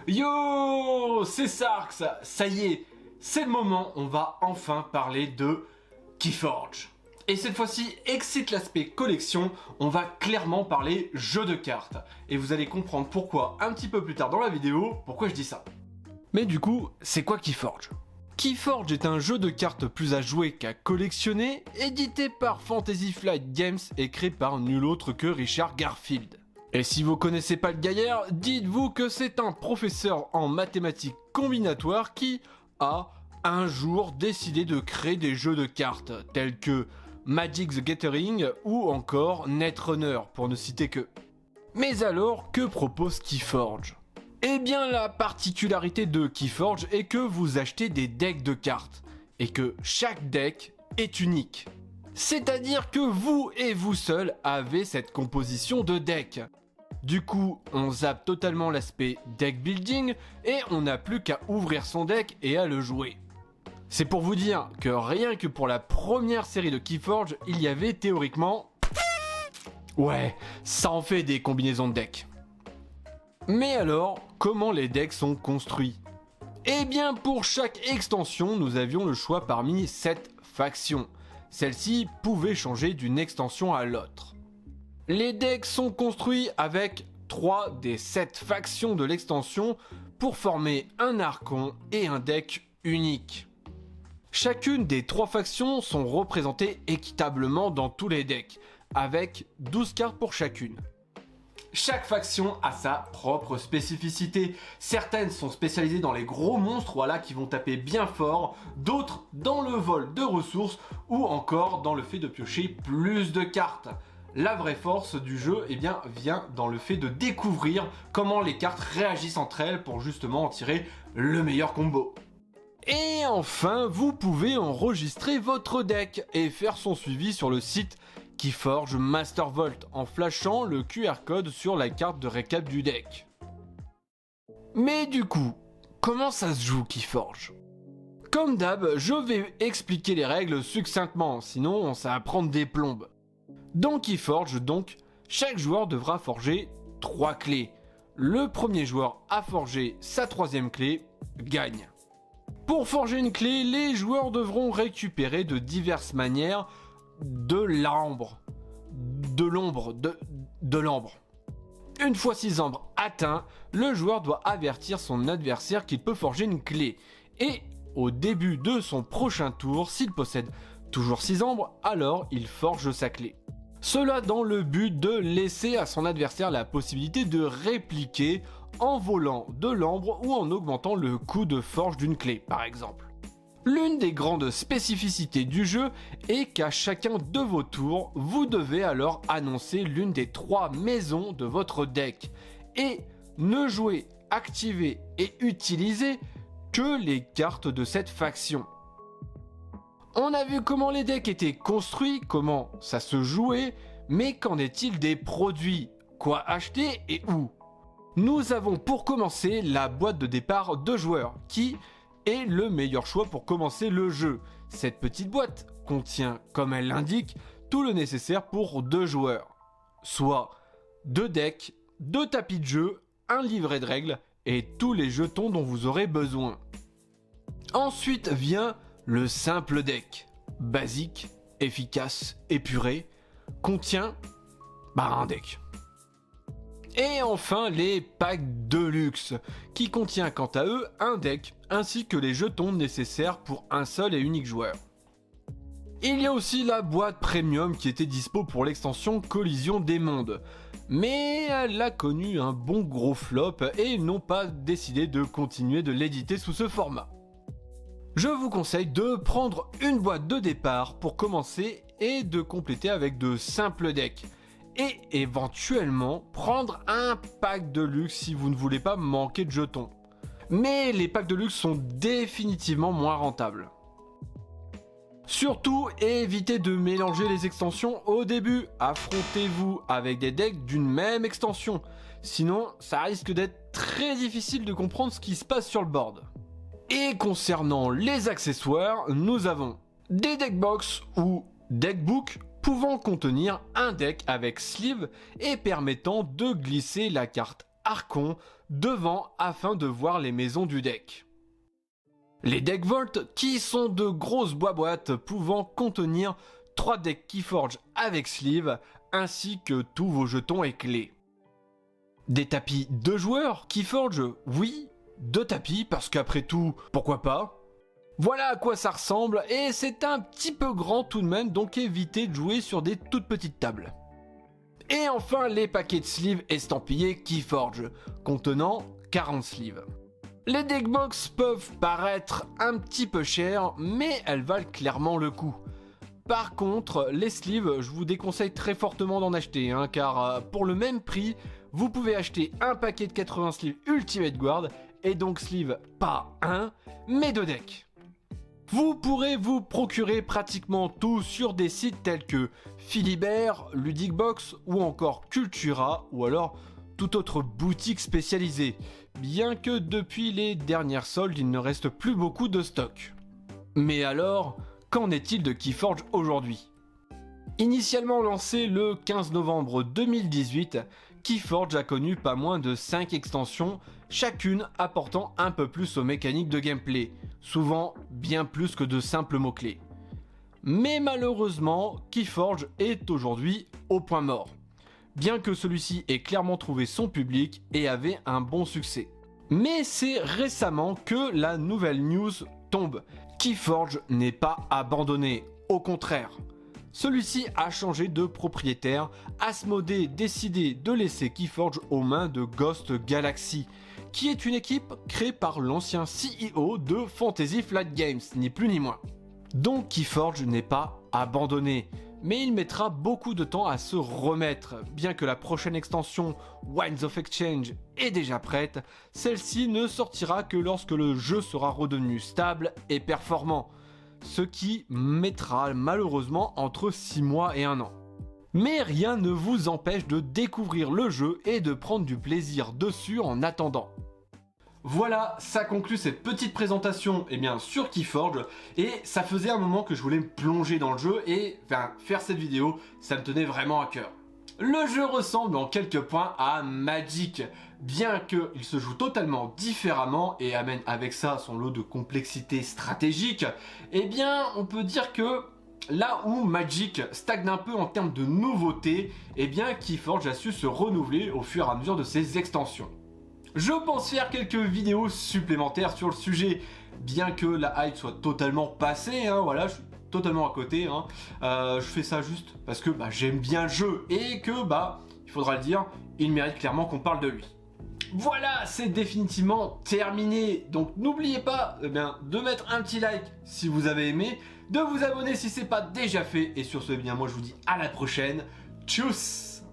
Yo, c'est Sarx, ça y est, c'est le moment, on va enfin parler de Keyforge. Et cette fois-ci, excite l'aspect collection, on va clairement parler jeu de cartes. Et vous allez comprendre pourquoi un petit peu plus tard dans la vidéo, pourquoi je dis ça. Mais du coup, c'est quoi Keyforge ? Keyforge est un jeu de cartes plus à jouer qu'à collectionner, édité par Fantasy Flight Games et créé par nul autre que Richard Garfield. Et si vous connaissez pas le gaillard, dites-vous que c'est un professeur en mathématiques combinatoires qui a un jour décidé de créer des jeux de cartes tels que Magic the Gathering ou encore Netrunner pour ne citer que. Mais alors, que propose Keyforge ? Eh bien la particularité de Keyforge est que vous achetez des decks de cartes et que chaque deck est unique. C'est-à-dire que vous et vous seul avez cette composition de deck. Du coup, on zappe totalement l'aspect deck building et on n'a plus qu'à ouvrir son deck et à le jouer. C'est pour vous dire que rien que pour la première série de Keyforge, il y avait théoriquement... Ouais, ça en fait des combinaisons de decks. Mais alors, comment les decks sont construits ? Eh bien, pour chaque extension, nous avions le choix parmi 7 factions. Celles-ci pouvaient changer d'une extension à l'autre. Les decks sont construits avec 3 des 7 factions de l'extension pour former un archon et un deck unique. Chacune des 3 factions sont représentées équitablement dans tous les decks, avec 12 cartes pour chacune. Chaque faction a sa propre spécificité. Certaines sont spécialisées dans les gros monstres, voilà, qui vont taper bien fort, d'autres dans le vol de ressources ou encore dans le fait de piocher plus de cartes. La vraie force du jeu vient dans le fait de découvrir comment les cartes réagissent entre elles pour justement en tirer le meilleur combo. Et enfin, vous pouvez enregistrer votre deck et faire son suivi sur le site Keyforge Master Vault en flashant le QR code sur la carte de récap du deck. Mais du coup, comment ça se joue Keyforge ? Comme d'hab, je vais expliquer les règles succinctement, sinon ça va prendre des plombes. Dans Keyforge, donc, chaque joueur devra forger 3 clés. Le premier joueur à forger sa 3e clé gagne. Pour forger une clé, les joueurs devront récupérer de diverses manières de l'ambre. Une fois 6 ambres atteints, le joueur doit avertir son adversaire qu'il peut forger une clé. Et au début de son prochain tour, s'il possède toujours 6 ambres, alors il forge sa clé. Cela dans le but de laisser à son adversaire la possibilité de répliquer en volant de l'ambre ou en augmentant le coût de forge d'une clé, par exemple. L'une des grandes spécificités du jeu est qu'à chacun de vos tours, vous devez alors annoncer l'une des 3 maisons de votre deck et ne jouer, activer et utiliser que les cartes de cette faction. On a vu comment les decks étaient construits, comment ça se jouait, mais qu'en est-il des produits ? Quoi acheter et où ? Nous avons pour commencer la boîte de départ de joueurs, qui est le meilleur choix pour commencer le jeu. Cette petite boîte contient, comme elle l'indique, tout le nécessaire pour 2 joueurs, soit 2 decks, 2 tapis de jeu, un livret de règles et tous les jetons dont vous aurez besoin. Ensuite vient le simple deck, basique, efficace, épuré, contient un deck. Et enfin les packs de luxe, qui contient quant à eux un deck, ainsi que les jetons nécessaires pour un seul et unique joueur. Il y a aussi la boîte premium qui était dispo pour l'extension Collision des mondes, mais elle a connu un bon gros flop et ils n'ont pas décidé de continuer de l'éditer sous ce format. Je vous conseille de prendre une boîte de départ pour commencer et de compléter avec de simples decks. Et éventuellement prendre un pack de luxe si vous ne voulez pas manquer de jetons. Mais les packs de luxe sont définitivement moins rentables. Surtout, évitez de mélanger les extensions au début. Affrontez-vous avec des decks d'une même extension. Sinon, ça risque d'être très difficile de comprendre ce qui se passe sur le board. Et concernant les accessoires, nous avons des deckbox ou deckbook pouvant contenir un deck avec sleeve et permettant de glisser la carte Archon devant afin de voir les maisons du deck. Les deck vault qui sont de grosses boîtes pouvant contenir 3 decks Keyforge avec sleeve ainsi que tous vos jetons et clés. Des tapis 2 joueurs Keyforge, oui, 2 tapis parce qu'après tout, pourquoi pas. Voilà à quoi ça ressemble et c'est un petit peu grand tout de même, donc évitez de jouer sur des toutes petites tables. Et enfin les paquets de sleeves estampillés Keyforge contenant 40 sleeves. Les deckbox peuvent paraître un petit peu chères, mais elles valent clairement le coup. Par contre, les sleeves, je vous déconseille très fortement d'en acheter, car pour le même prix, vous pouvez acheter un paquet de 80 sleeves Ultimate Guard, et donc sleeve pas un, mais 2 decks. Vous pourrez vous procurer pratiquement tout sur des sites tels que Philibert, Ludicbox ou encore Cultura, ou alors toute autre boutique spécialisée, bien que depuis les dernières soldes, il ne reste plus beaucoup de stock. Mais alors, qu'en est-il de Keyforge aujourd'hui? Initialement lancé le 15 novembre 2018, Keyforge a connu pas moins de 5 extensions, chacune apportant un peu plus aux mécaniques de gameplay, souvent bien plus que de simples mots-clés. Mais malheureusement, Keyforge est aujourd'hui au point mort, bien que celui-ci ait clairement trouvé son public et avait un bon succès. Mais c'est récemment que la nouvelle news tombe. Keyforge n'est pas abandonné, au contraire. Celui-ci a changé de propriétaire, Asmodée décidé de laisser Keyforge aux mains de Ghost Galaxy, qui est une équipe créée par l'ancien CEO de Fantasy Flight Games, ni plus ni moins. Donc Keyforge n'est pas abandonné, mais il mettra beaucoup de temps à se remettre. Bien que la prochaine extension Winds of Exchange est déjà prête, celle-ci ne sortira que lorsque le jeu sera redevenu stable et performant, ce qui mettra malheureusement entre 6 mois et 1 an. Mais rien ne vous empêche de découvrir le jeu et de prendre du plaisir dessus en attendant. Voilà, ça conclut cette petite présentation sur Keyforge, et ça faisait un moment que je voulais me plonger dans le jeu et faire cette vidéo, ça me tenait vraiment à cœur. Le jeu ressemble en quelques points à Magic, bien qu'il se joue totalement différemment et amène avec ça son lot de complexité stratégique, on peut dire que là où Magic stagne un peu en termes de nouveautés, Keyforge a su se renouveler au fur et à mesure de ses extensions. Je pense faire quelques vidéos supplémentaires sur le sujet, bien que la hype soit totalement passée, voilà, je suis totalement à côté, je fais ça juste parce que j'aime bien le jeu et que, il faudra le dire, il mérite clairement qu'on parle de lui. Voilà, c'est définitivement terminé, donc n'oubliez pas de mettre un petit like si vous avez aimé, de vous abonner si c'est pas déjà fait, et sur ce, moi je vous dis à la prochaine, tchuss!